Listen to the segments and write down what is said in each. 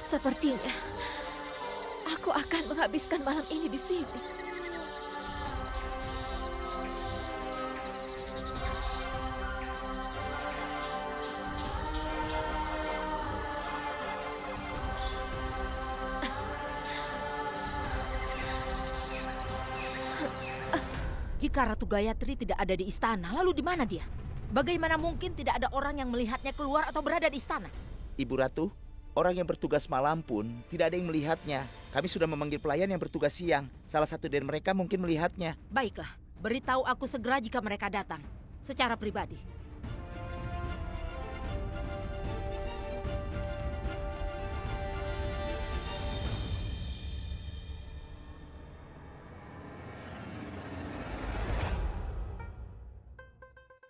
Sepertinya aku akan menghabiskan malam ini di sini. Jika Ratu Gayatri tidak ada di istana, lalu di mana dia? Bagaimana mungkin tidak ada orang yang melihatnya keluar atau berada di istana? Ibu Ratu, orang yang bertugas malam pun tidak ada yang melihatnya. Kami sudah memanggil pelayan yang bertugas siang. Salah satu dari mereka mungkin melihatnya. Baiklah, beritahu aku segera jika mereka datang. Secara pribadi.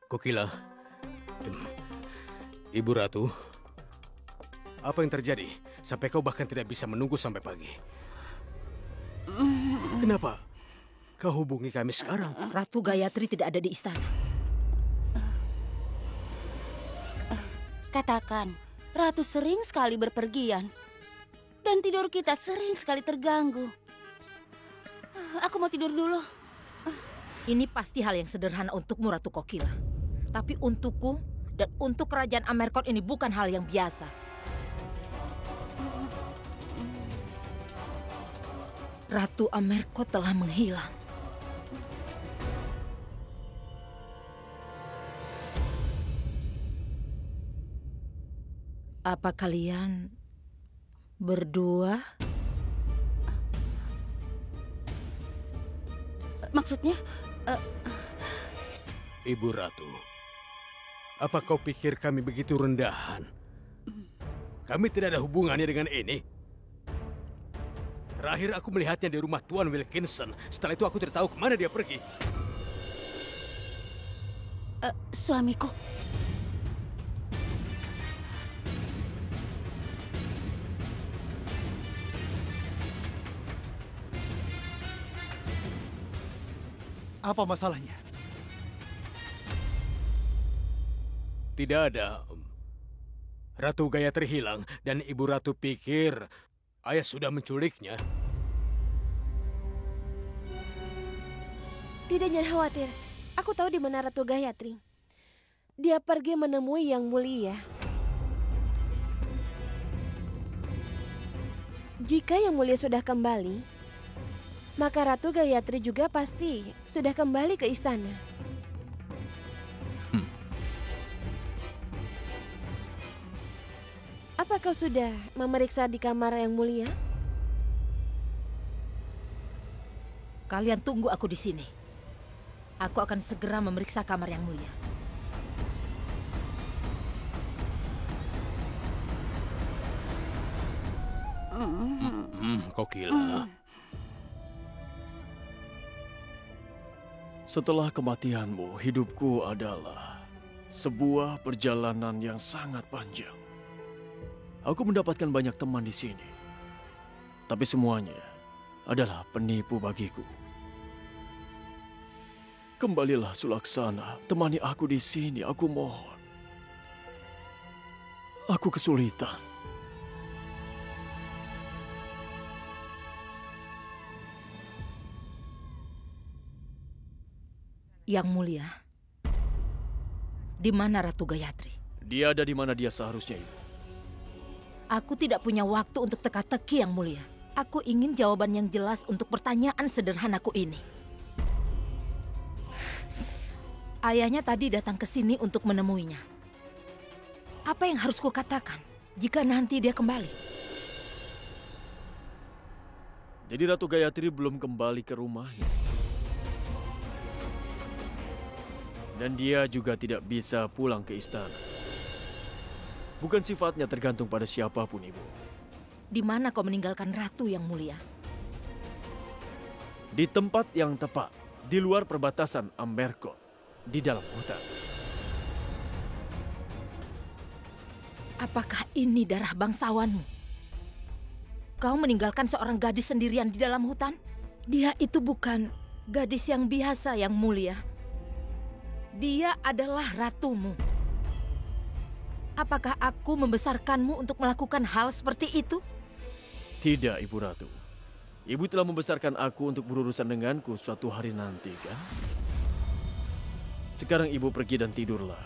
Kokila, Ibu Ratu, apa yang terjadi sampai kau bahkan tidak bisa menunggu sampai pagi? Kenapa kau hubungi kami sekarang? Ratu Gayatri tidak ada di istana. Katakan, Ratu sering sekali berpergian. Dan tidur kita sering sekali terganggu. Aku mau tidur dulu. Ini pasti hal yang sederhana untukmu, Ratu Kokila. Tapi untukku dan untuk kerajaan Amerkot ini bukan hal yang biasa. Ratu Amerkot telah menghilang. Apa kalian berdua? Maksudnya? Ibu Ratu, apa kau pikir kami begitu rendahan? Kami tidak ada hubungannya dengan ini. Terakhir aku melihatnya di rumah Tuan Wilkinson. Setelah itu aku tidak tahu kemana dia pergi. Suamiku. Apa masalahnya? Tidak ada. Ratu Gayatri hilang dan Ibu Ratu pikir ayah sudah menculiknya. Tidak, jangan khawatir. Aku tahu di mana Ratu Gayatri. Dia pergi menemui Yang Mulia. Jika Yang Mulia sudah kembali, maka Ratu Gayatri juga pasti sudah kembali ke istana. Apa kau sudah memeriksa di kamar Yang Mulia? Kalian tunggu aku di sini. Aku akan segera memeriksa kamar Yang Mulia. Kokila. Setelah kematianmu, hidupku adalah sebuah perjalanan yang sangat panjang. Aku mendapatkan banyak teman di sini. Tapi semuanya adalah penipu bagiku. Kembalilah Sulaksana, temani aku di sini, aku mohon. Aku kesulitan. Yang Mulia, di mana Ratu Gayatri? Dia ada di mana dia seharusnya, Ibu. Aku tidak punya waktu untuk teka-teki, Yang Mulia. Aku ingin jawaban yang jelas untuk pertanyaan sederhanaku ini. Ayahnya tadi datang ke sini untuk menemuinya. Apa yang harus kukatakan jika nanti dia kembali? Jadi Ratu Gayatri belum kembali ke rumahnya. Dan dia juga tidak bisa pulang ke istana. Bukan sifatnya tergantung pada siapapun, Ibu. Di mana kau meninggalkan Ratu, Yang Mulia? Di tempat yang tepat, di luar perbatasan Amerkot, di dalam hutan. Apakah ini darah bangsawanmu? Kau meninggalkan seorang gadis sendirian di dalam hutan? Dia itu bukan gadis yang biasa, Yang Mulia. Dia adalah ratumu. Apakah aku membesarkanmu untuk melakukan hal seperti itu? Tidak, Ibu Ratu. Ibu telah membesarkan aku untuk berurusan denganku suatu hari nanti, kan? Sekarang ibu pergi dan tidurlah.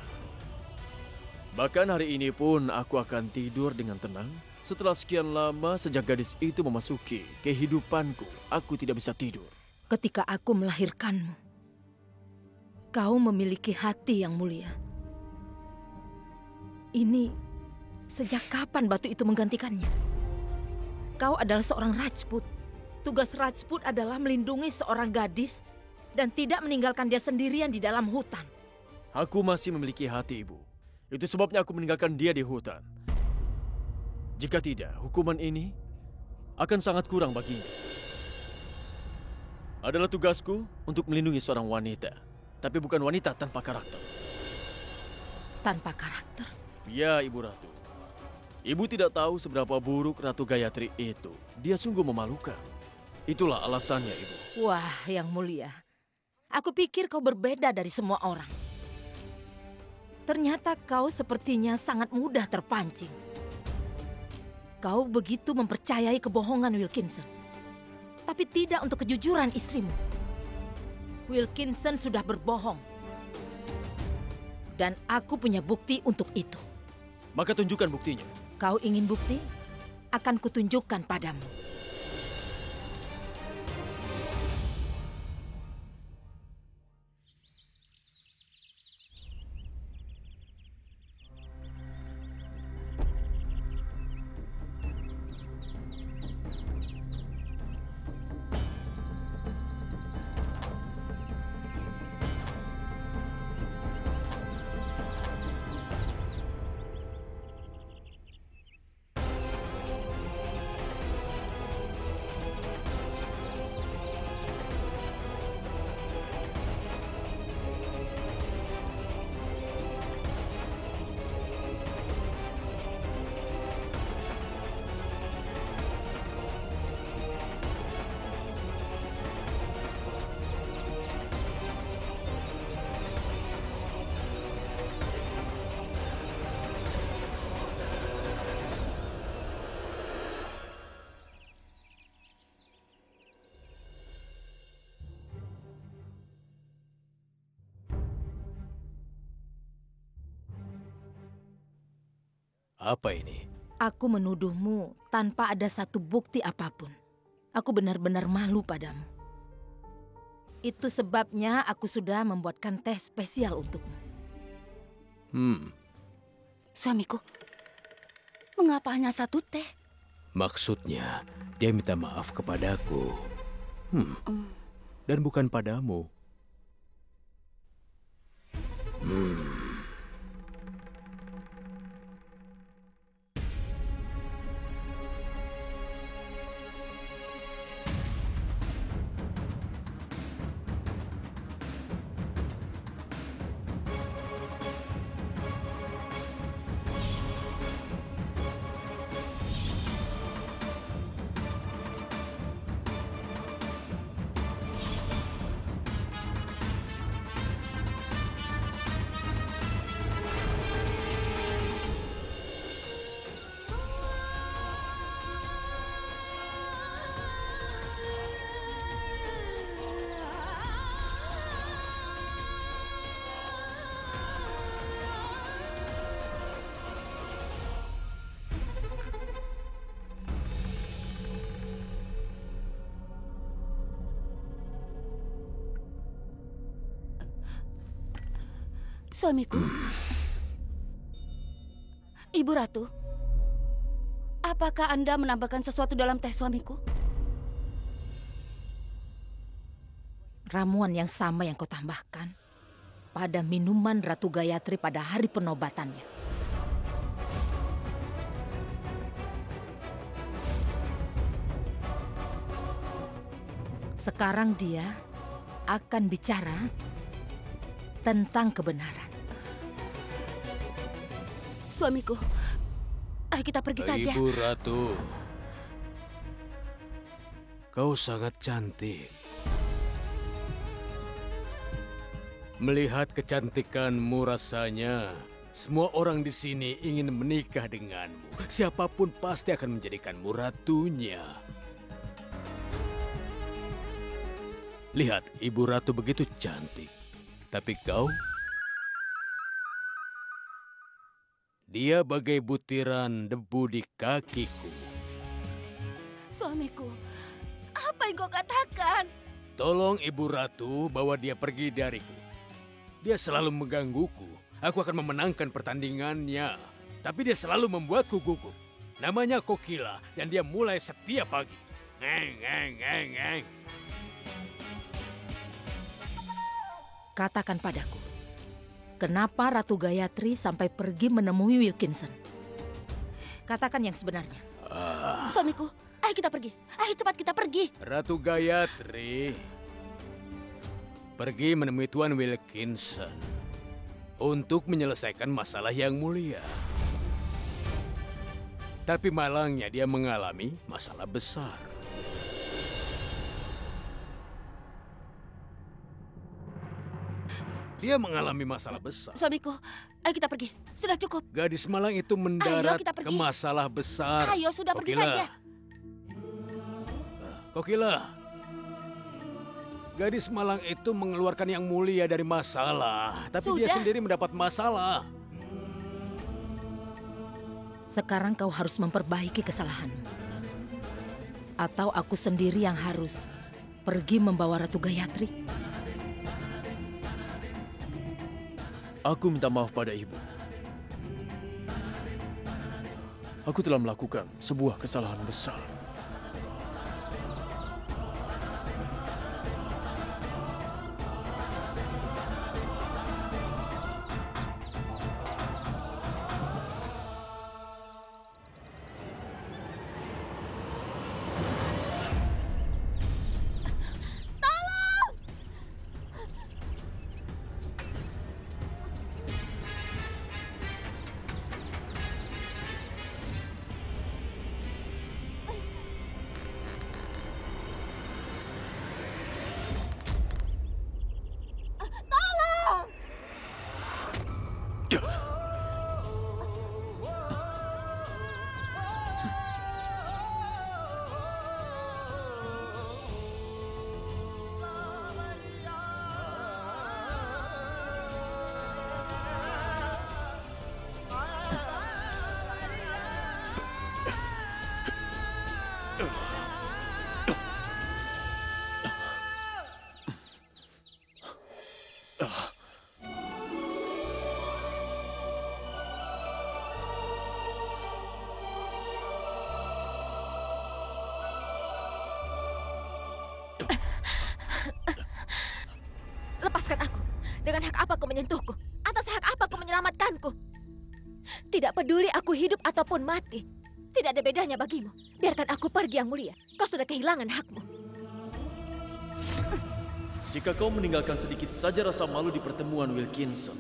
Bahkan hari ini pun aku akan tidur dengan tenang. Setelah sekian lama sejak gadis itu memasuki kehidupanku, aku tidak bisa tidur. Ketika aku melahirkanmu, kau memiliki hati yang mulia. Ini sejak kapan batu itu menggantikannya? Kau adalah seorang Rajput. Tugas Rajput adalah melindungi seorang gadis dan tidak meninggalkan dia sendirian di dalam hutan. Aku masih memiliki hati, Ibu. Itu sebabnya aku meninggalkan dia di hutan. Jika tidak, hukuman ini akan sangat kurang baginya. Adalah tugasku untuk melindungi seorang wanita, tapi bukan wanita tanpa karakter. Tanpa karakter? Ya, Ibu Ratu. Ibu tidak tahu seberapa buruk Ratu Gayatri itu. Dia sungguh memalukan. Itulah alasannya, Ibu. Wah, Yang Mulia. Aku pikir kau berbeda dari semua orang. Ternyata kau sepertinya sangat mudah terpancing. Kau begitu mempercayai kebohongan Wilkinson. Tapi tidak untuk kejujuran istrimu. Wilkinson sudah berbohong. Dan aku punya bukti untuk itu. Maka tunjukkan buktinya. Kau ingin bukti? Akan kutunjukkan padamu. Apa ini? Aku menuduhmu tanpa ada satu bukti apapun. Aku benar-benar malu padamu. Itu sebabnya aku sudah membuatkan teh spesial untukmu. Suamiku, mengapa hanya satu teh? Maksudnya, dia minta maaf kepadaku. Dan bukan padamu. Suamiku. Ibu Ratu, apakah Anda menambahkan sesuatu dalam teh suamiku? Ramuan yang sama yang kau tambahkan pada minuman Ratu Gayatri pada hari penobatannya. Sekarang dia akan bicara tentang kebenaran. Suamiku, ayo kita pergi saja. Ibu Ratu, kau sangat cantik. Melihat kecantikanmu rasanya Semua orang di sini ingin menikah denganmu. Siapapun pasti akan menjadikanmu ratunya. Lihat, Ibu Ratu begitu cantik. Tapi kau... Dia bagai butiran debu di kakiku. Suamiku, apa yang kau katakan? Tolong Ibu Ratu bawa dia pergi dariku. Dia selalu menggangguku. Aku akan memenangkan pertandingannya. Tapi dia selalu membuatku gugup. Namanya Kokila dan dia mulai setiap pagi. Ngeng, ngeng, ngeng, ngeng. Katakan padaku, kenapa Ratu Gayatri sampai pergi menemui Wilkinson? Katakan yang sebenarnya. Suamiku, ayo kita pergi. Ayo cepat kita pergi. Ratu Gayatri pergi menemui Tuan Wilkinson untuk menyelesaikan masalah yang mulia. Tapi malangnya dia mengalami masalah besar. Dia mengalami masalah besar. Suamiku, ayo kita pergi. Sudah cukup. Gadis malang itu mendarat kita pergi. ke masalah besar. Ayo, sudah pergi Kokila. saja. Kokila. Gadis malang itu mengeluarkan yang mulia dari masalah. Tapi dia Sudah. sendiri mendapat masalah. Sekarang kau harus memperbaiki kesalahanmu. Atau aku sendiri yang harus pergi membawa Ratu Gayatri. Aku minta maaf pada ibu. Aku telah melakukan sebuah kesalahan besar. Lepaskan aku. Dengan hak apa kau menyentuhku? Atas hak apa kau menyelamatkanku? Tidak peduli aku hidup ataupun mati. Tidak ada bedanya bagimu. Biarkan aku pergi yang mulia. Kau sudah kehilangan hakmu. Jika kau meninggalkan sedikit saja rasa malu di pertemuan Wilkinson,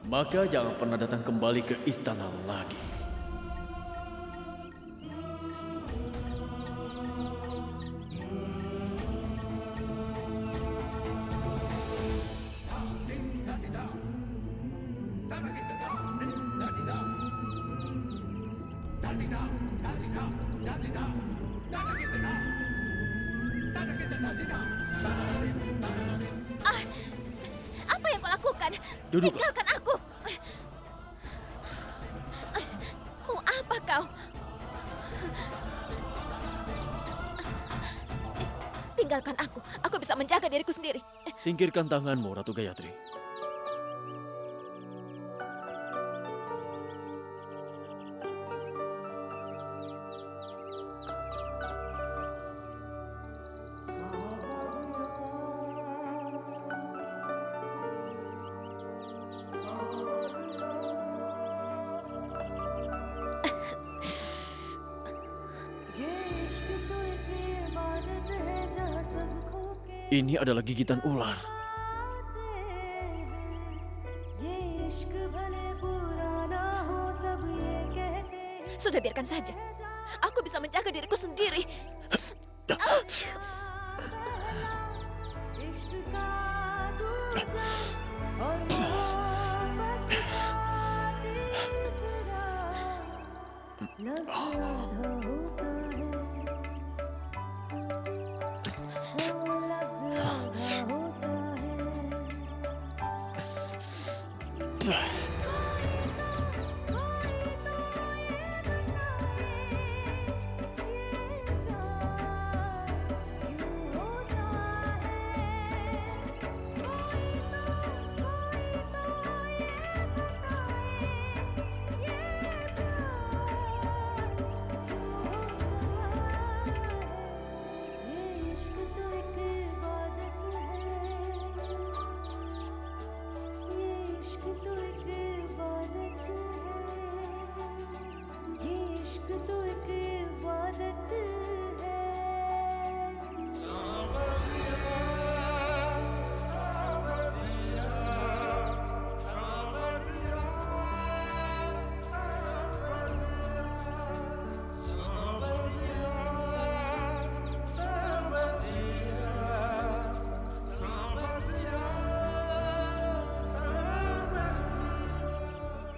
maka jangan pernah datang kembali ke istana lagi. Apa yang kau lakukan? Duduklah. Tinggalkan aku. Mau apa kau? Tinggalkan aku. Aku bisa menjaga diriku sendiri. Singkirkan tanganmu, Ratu Gayatri. Ini adalah gigitan ular. Sudah biarkan saja. Aku bisa menjaga diriku sendiri.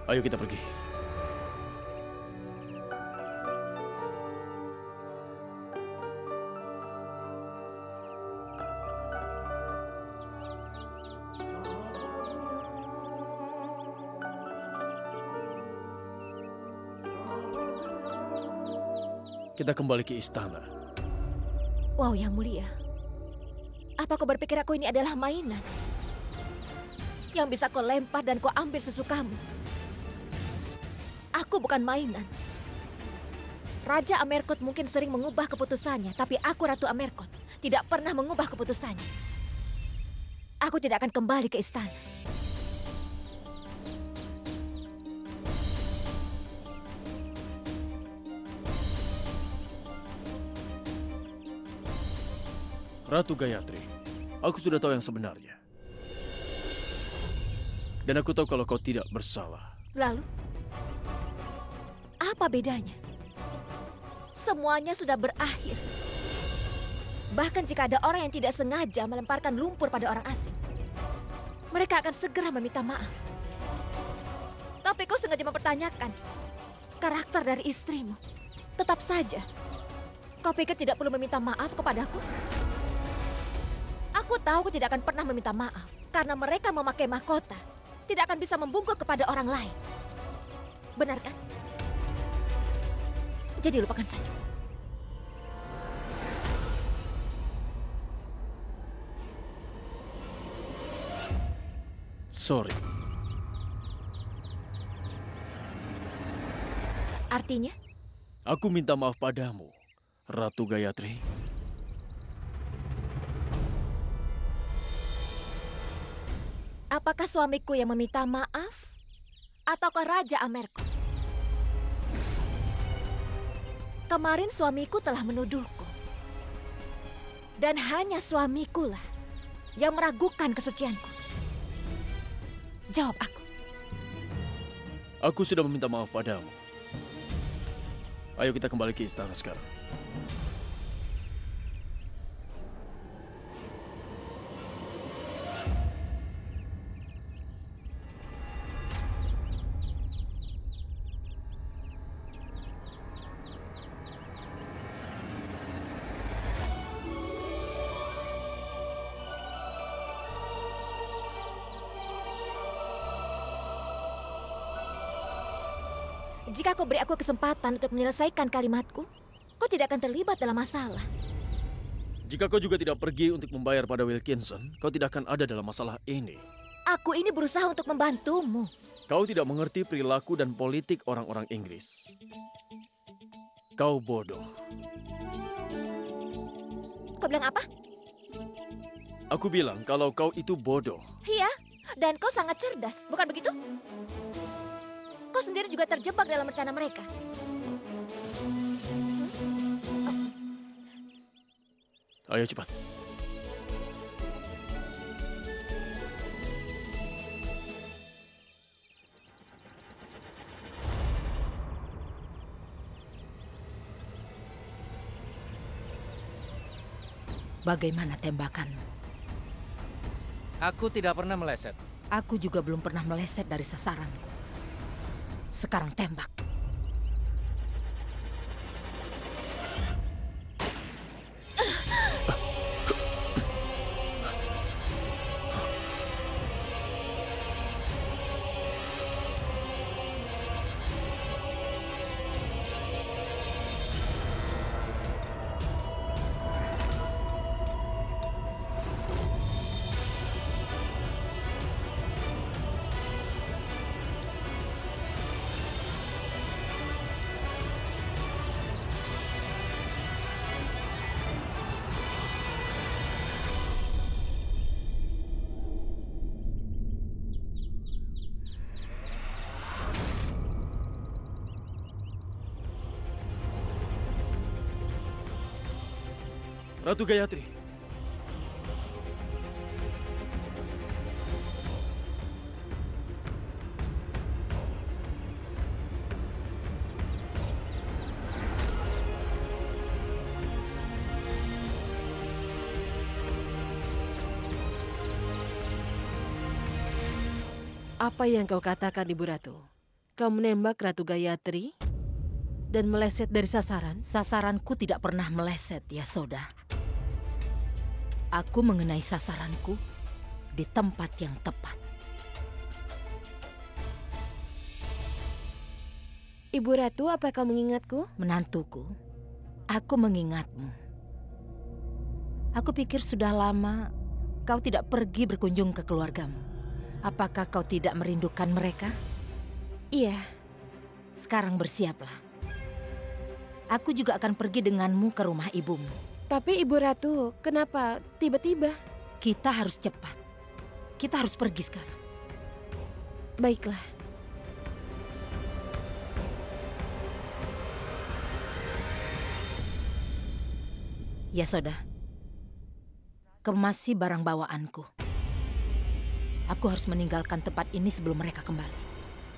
Ayo kita pergi. Kita kembali ke istana. Wow, Yang Mulia. Apa kau berpikir aku ini adalah mainan? Yang bisa kau lempar dan kau ambil sesukamu. Aku bukan mainan. Raja Amerkot mungkin sering mengubah keputusannya, tapi aku Ratu Amerkot tidak pernah mengubah keputusannya. Aku tidak akan kembali ke istana. Ratu Gayatri, aku sudah tahu yang sebenarnya. Dan aku tahu kalau kau tidak bersalah. Lalu, apa bedanya? Semuanya sudah berakhir. Bahkan jika ada orang yang tidak sengaja melemparkan lumpur pada orang asing, mereka akan segera meminta maaf. Tapi kau sengaja mempertanyakan karakter dari istrimu. Tetap saja, kau pikir tidak perlu meminta maaf kepadaku? Aku tahu kau tidak akan pernah meminta maaf karena mereka memakai mahkota tidak akan bisa membungkuk kepada orang lain. Benar kan? Jadi lupakan saja. Sorry. Artinya? Aku minta maaf padamu, Ratu Gayatri. Apakah suamiku yang meminta maaf? Ataukah Raja Amerkot? Kemarin suamiku telah menuduhku. Dan hanya suamikulah yang meragukan kesucianku. Jawab aku. Aku sudah meminta maaf padamu. Ayo kita kembali ke istana sekarang. Jika kau beri aku kesempatan untuk menyelesaikan kalimatku, kau tidak akan terlibat dalam masalah. Jika kau juga tidak pergi untuk membayar pada Wilkinson, kau tidak akan ada dalam masalah ini. Aku ini berusaha untuk membantumu. Kau tidak mengerti perilaku dan politik orang-orang Inggris. Kau bodoh. Kau bilang apa? Aku bilang kalau kau itu bodoh. Iya, dan kau sangat cerdas, bukan begitu? Kau sendiri juga terjebak dalam rencana mereka. Ayo cepat. Bagaimana tembakanmu? Aku tidak pernah meleset. Aku juga belum pernah meleset dari sasaranku. Sekarang tembak. Ratu Gayatri. Apa yang kau katakan, Ibu Ratu? Kau menembak Ratu Gayatri dan meleset dari sasaran? Sasaranku tidak pernah meleset, Yasoda. Aku mengenai sasaranku di tempat yang tepat. Ibu Ratu, apa kau mengingatku? Menantuku, aku mengingatmu. Aku pikir sudah lama kau tidak pergi berkunjung ke keluargamu. Apakah kau tidak merindukan mereka? Iya. Sekarang bersiaplah. Aku juga akan pergi denganmu ke rumah ibumu. Tapi Ibu Ratu, kenapa tiba-tiba? Kita harus cepat. Kita harus pergi sekarang. Baiklah. Yasoda, kemasi barang bawaanku. Aku harus meninggalkan tempat ini sebelum mereka kembali.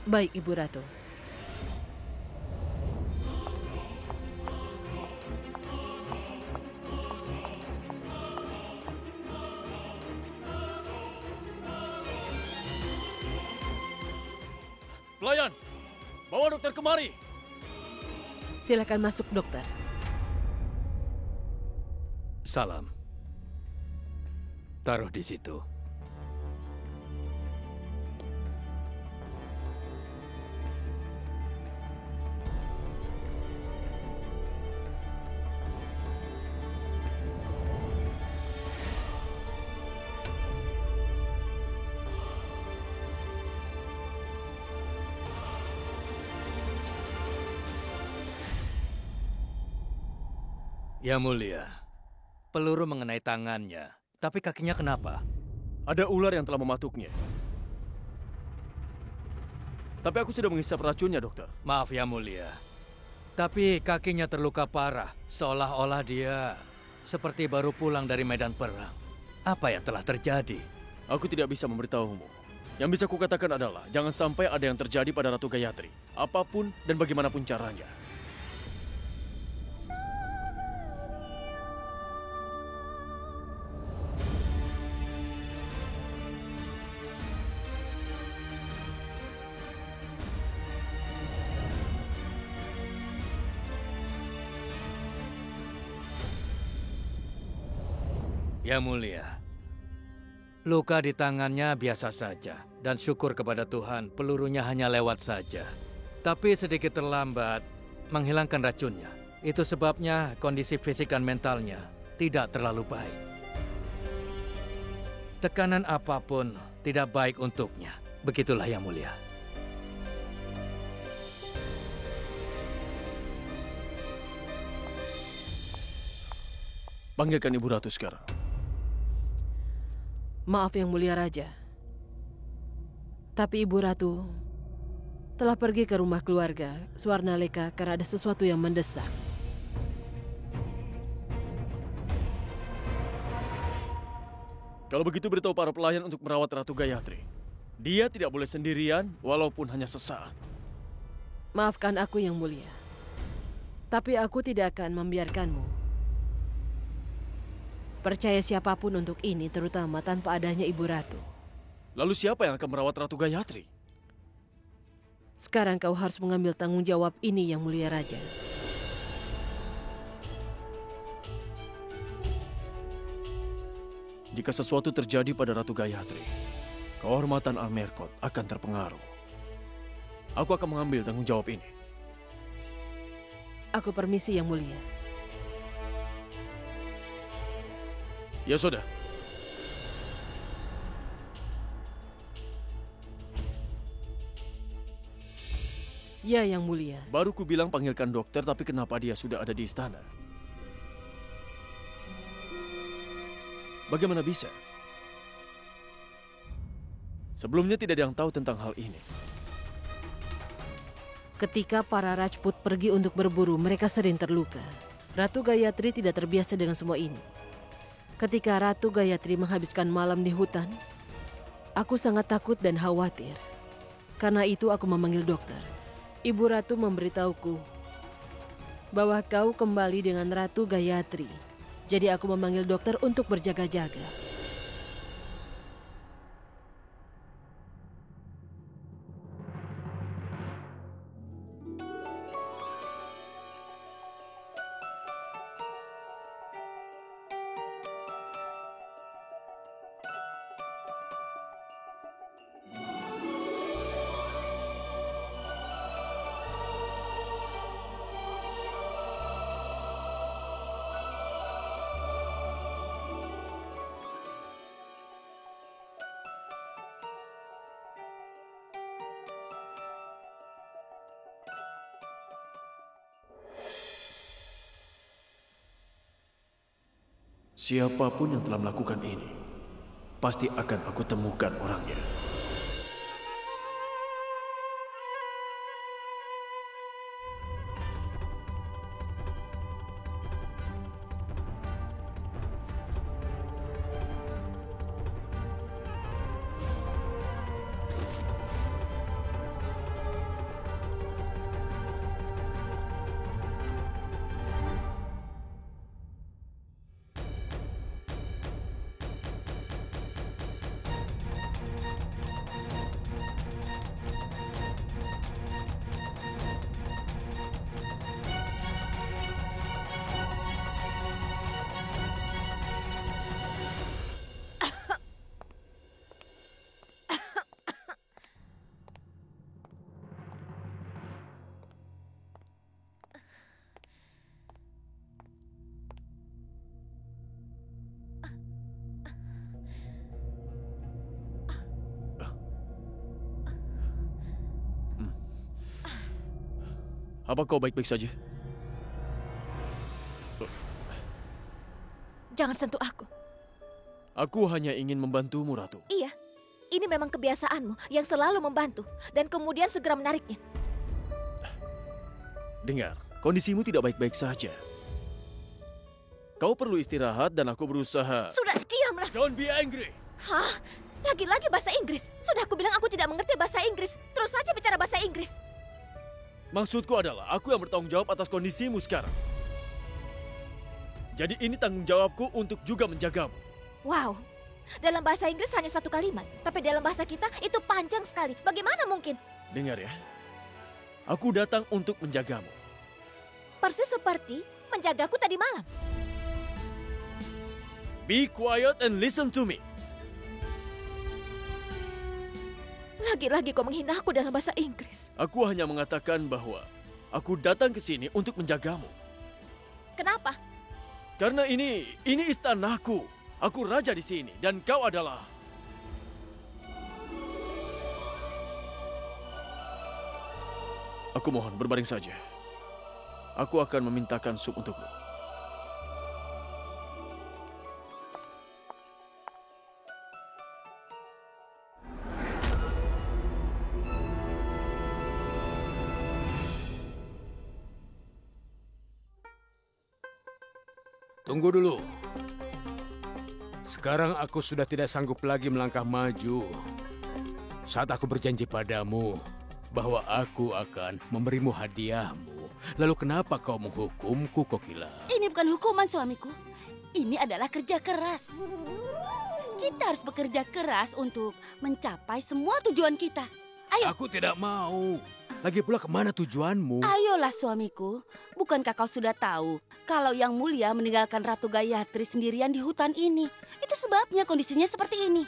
Baik, Ibu Ratu. Pelayan, bawa dokter kemari. Silakan masuk, dokter. Salam. Taruh di situ. Ya mulia, peluru mengenai tangannya, tapi kakinya kenapa? Ada ular yang telah mematuknya. Tapi aku sudah menghisap racunnya, dokter. Maaf ya mulia, tapi kakinya terluka parah, seolah-olah dia seperti baru pulang dari medan perang. Apa yang telah terjadi? Aku tidak bisa memberitahumu. Yang bisa kukatakan adalah, jangan sampai ada yang terjadi pada Ratu Gayatri. Apapun dan bagaimanapun caranya. Ya mulia, luka di tangannya biasa saja, dan syukur kepada Tuhan pelurunya hanya lewat saja. Tapi sedikit terlambat menghilangkan racunnya. Itu sebabnya kondisi fisik dan mentalnya tidak terlalu baik. Tekanan apapun tidak baik untuknya. Begitulah yang mulia. Panggilkan Ibu Ratu sekarang. Maaf yang mulia Raja. Tapi Ibu Ratu telah pergi ke rumah keluarga Swarnaleka karena ada sesuatu yang mendesak. Kalau begitu beritahu para pelayan untuk merawat Ratu Gayatri. Dia tidak boleh sendirian walaupun hanya sesaat. Maafkan aku yang mulia. Tapi aku tidak akan membiarkanmu percaya siapapun untuk ini, terutama tanpa adanya Ibu Ratu. Lalu siapa yang akan merawat Ratu Gayatri? Sekarang kau harus mengambil tanggung jawab ini yang mulia Raja. Jika sesuatu terjadi pada Ratu Gayatri, kehormatan Almerkot akan terpengaruh. Aku akan mengambil tanggung jawab ini. Aku permisi yang mulia. Ya sudah. Ya yang mulia. Baru ku bilang panggilkan dokter, tapi kenapa dia sudah ada di istana? Bagaimana bisa? Sebelumnya tidak ada yang tahu tentang hal ini. Ketika para Rajput pergi untuk berburu, mereka sering terluka. Ratu Gayatri tidak terbiasa dengan semua ini. Ketika Ratu Gayatri menghabiskan malam di hutan, aku sangat takut dan khawatir. Karena itu aku memanggil dokter. Ibu Ratu memberitahuku bahwa kau kembali dengan Ratu Gayatri. Jadi aku memanggil dokter untuk berjaga-jaga. Siapapun yang telah melakukan ini, pasti akan aku temukan orangnya. Apa kau baik-baik saja? Jangan sentuh aku. Aku hanya ingin membantumu, Ratu. Iya, ini memang kebiasaanmu yang selalu membantu dan kemudian segera menariknya. Dengar, kondisimu tidak baik-baik saja. Kau perlu istirahat dan aku berusaha... Sudah, diamlah. Don't be angry. Hah? Lagi-lagi bahasa Inggris. Sudah aku bilang aku tidak mengerti bahasa Inggris. Terus saja bicara bahasa Inggris. Maksudku adalah aku yang bertanggung jawab atas kondisimu sekarang. Jadi ini tanggung jawabku untuk juga menjagamu. Wow, dalam bahasa Inggris hanya satu kalimat. Tapi dalam bahasa kita itu panjang sekali. Bagaimana mungkin? Dengar ya, aku datang untuk menjagamu. Persis seperti menjagaku tadi malam. Be quiet and listen to me. Lagi-lagi kau menghina aku dalam bahasa Inggris. Aku hanya mengatakan bahwa aku datang ke sini untuk menjagamu. Kenapa? Karena ini istanaku. Aku raja di sini dan kau adalah... Aku mohon berbaring saja. Aku akan memintakan sup untukmu. Tunggu dulu. Sekarang aku sudah tidak sanggup lagi melangkah maju. Saat aku berjanji padamu bahwa aku akan memberimu hadiahmu. Lalu kenapa kau menghukumku, Kokila? Ini bukan hukuman, suamiku. Ini adalah kerja keras. Kita harus bekerja keras untuk mencapai semua tujuan kita. Ayo. Aku tidak mau. Lagi pula kemana tujuanmu? Ayolah, suamiku. Bukankah kau sudah tahu kalau Yang Mulia meninggalkan Ratu Gayatri sendirian di hutan ini? Itu sebabnya kondisinya seperti ini.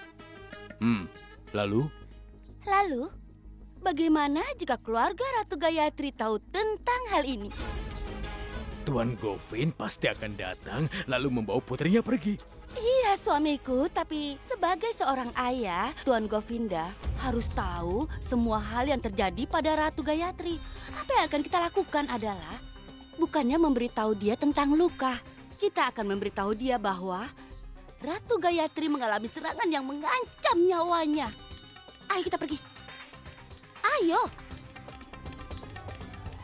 Lalu? Lalu, bagaimana jika keluarga Ratu Gayatri tahu tentang hal ini? Tuan Govin pasti akan datang lalu membawa putrinya pergi. Iya, suamiku, tapi sebagai seorang ayah, Tuan Govinda harus tahu semua hal yang terjadi pada Ratu Gayatri. Apa yang akan kita lakukan adalah bukannya memberitahu dia tentang luka. Kita akan memberitahu dia bahwa Ratu Gayatri mengalami serangan yang mengancam nyawanya. Ayo kita pergi. Ayo.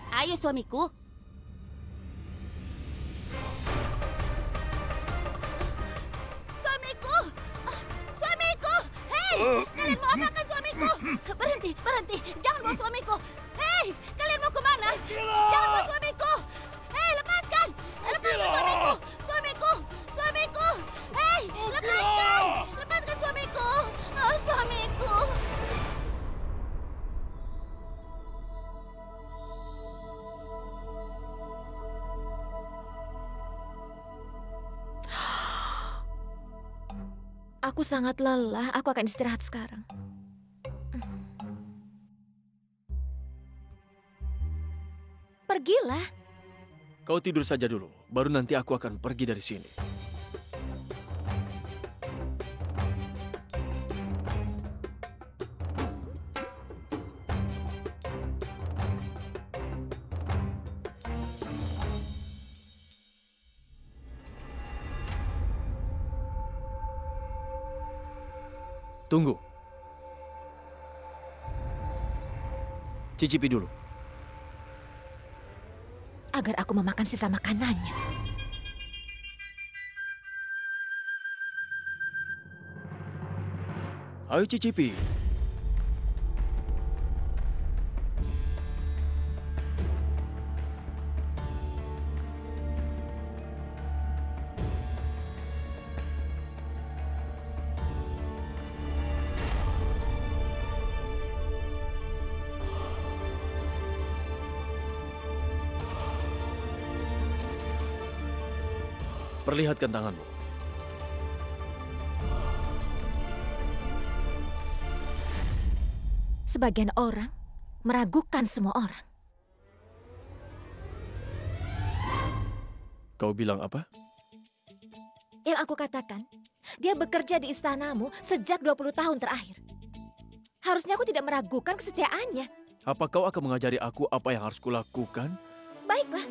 Ayo, suamiku. Kalian mau apakan suamiku? Berhenti, berhenti. Jangan bawa suamiku. Hei, kalian mau kemana? Jangan bawa suamiku. Hei, lepaskan. Lepaskan suamiku. Suamiku. Suamiku. Hei, lepaskan. Lepaskan suamiku. Oh, suamiku. Aku sangat lelah. Aku akan istirahat sekarang. Pergilah. Kau tidur saja dulu, baru nanti aku akan pergi dari sini. Tunggu. Cicipi dulu. Agar aku memakan sisa makanannya. Ayo cicipi. Perlihatkan tanganmu. Sebagian orang meragukan semua orang. Kau bilang apa? Yang aku katakan, dia bekerja di istanamu sejak 20 tahun terakhir. Harusnya aku tidak meragukan kesetiaannya. Apa kau akan mengajari aku apa yang harus kulakukan? Baiklah.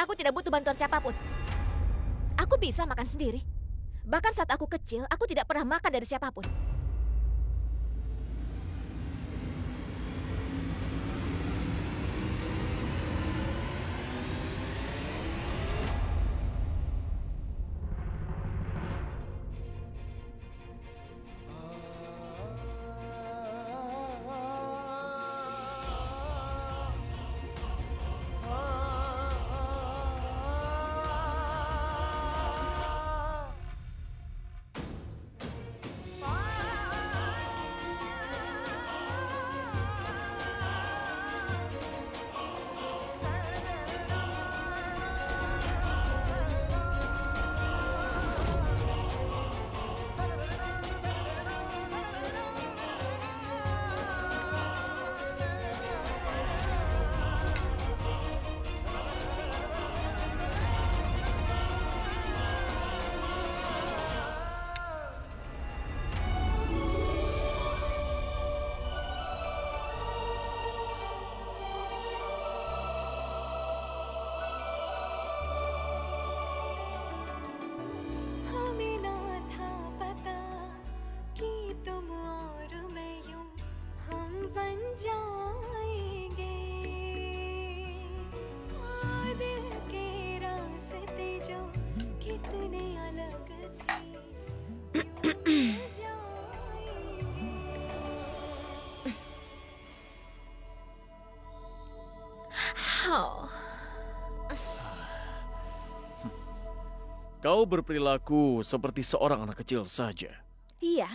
Aku tidak butuh bantuan siapapun. Aku bisa makan sendiri. Bahkan saat aku kecil, aku tidak pernah makan dari siapapun. Kau berperilaku seperti seorang anak kecil saja. Iya.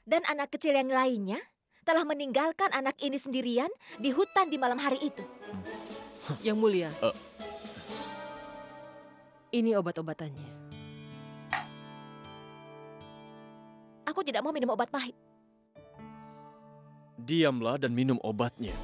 Dan anak kecil yang lainnya telah meninggalkan anak ini sendirian di hutan di malam hari itu. Yang mulia, ini obat-obatannya. Aku tidak mau minum obat pahit. Diamlah dan minum obatnya.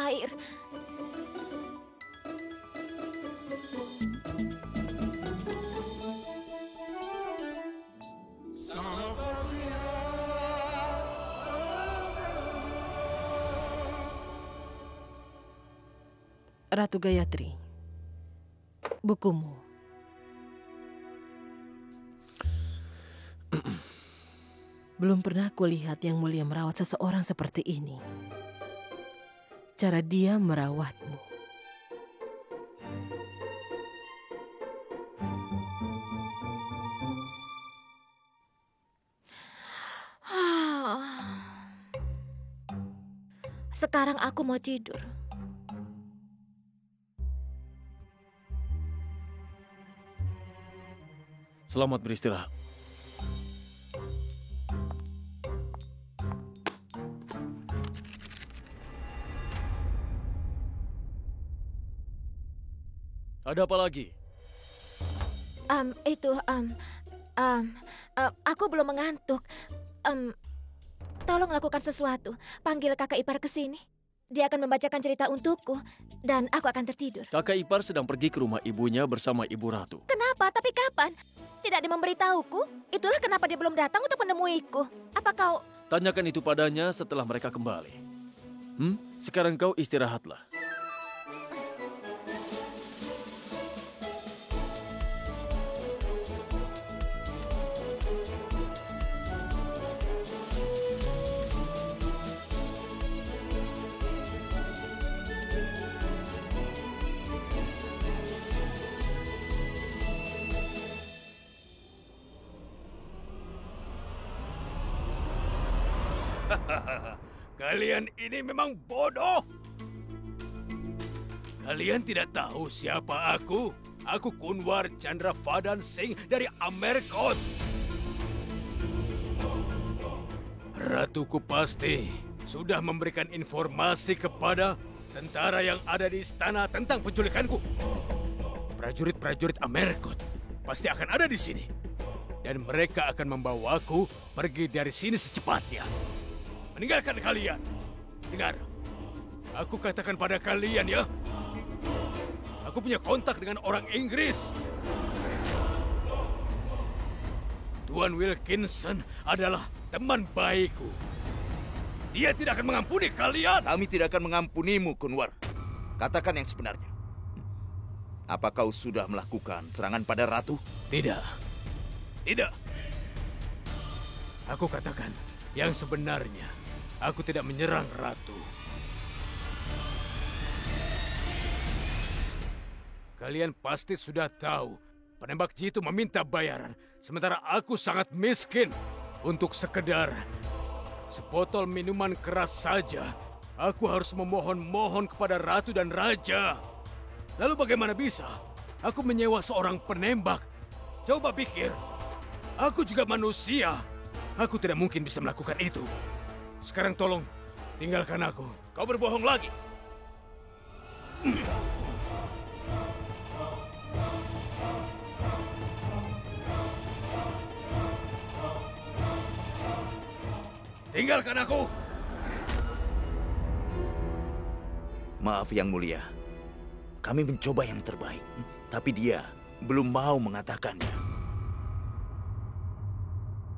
air. Ratu Gayatri, bukumu. Belum pernah kulihat Yang Mulia merawat seseorang seperti ini. Cara dia merawatmu. Sekarang aku mau tidur. Selamat beristirahat. Ada apa lagi? Aku belum mengantuk. Tolong lakukan sesuatu. Panggil kakak ipar ke sini. Dia akan membacakan cerita untukku dan aku akan tertidur. Kakak ipar sedang pergi ke rumah ibunya bersama Ibu Ratu. Kenapa? Tapi kapan? Tidak ada memberitahuku. Itulah kenapa dia belum datang untuk menemuiku. Apa kau... Tanyakan itu padanya setelah mereka kembali. Sekarang kau istirahatlah. Kalian ini memang bodoh. Kalian tidak tahu siapa aku? Aku Kunwar Chandravadan Singh dari Amerkot. Ratuku pasti sudah memberikan informasi kepada tentara yang ada di istana tentang penculikanku. Prajurit-prajurit Amerkot pasti akan ada di sini. Dan mereka akan membawaku pergi dari sini secepatnya. Meninggalkan kalian. Dengar, aku katakan pada kalian ya. Aku punya kontak dengan orang Inggris. Tuan Wilkinson adalah teman baikku. Dia tidak akan mengampuni kalian. Kami tidak akan mengampunimu, Kunwar. Katakan yang sebenarnya. Apa kau sudah melakukan serangan pada Ratu? Tidak. Tidak. Aku katakan yang sebenarnya. Aku tidak menyerang Ratu. Kalian pasti sudah tahu, penembak jitu meminta bayaran, sementara aku sangat miskin. Untuk sekedar sebotol minuman keras saja, aku harus memohon-mohon kepada Ratu dan Raja. Lalu bagaimana bisa aku menyewa seorang penembak? Coba pikir, aku juga manusia. Aku tidak mungkin bisa melakukan itu. Sekarang tolong, tinggalkan aku. Kau berbohong lagi. Tinggalkan aku. Maaf Yang Mulia. Kami mencoba yang terbaik. Tapi dia belum mau mengatakannya.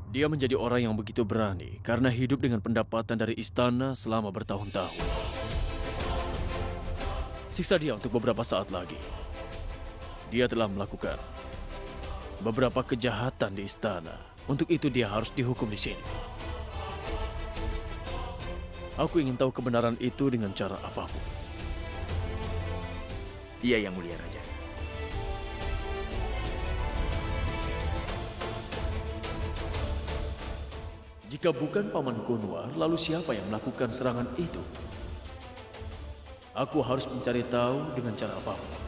Dia menjadi orang yang begitu berani karena hidup dengan pendapatan dari istana selama bertahun-tahun. Siksa dia untuk beberapa saat lagi. Dia telah melakukan beberapa kejahatan di istana. Untuk itu dia harus dihukum di sini. Aku ingin tahu kebenaran itu dengan cara apapun. Iya Yang Mulia Raja. Jika bukan Paman Kunwar, lalu siapa yang melakukan serangan itu? Aku harus mencari tahu dengan cara apapun.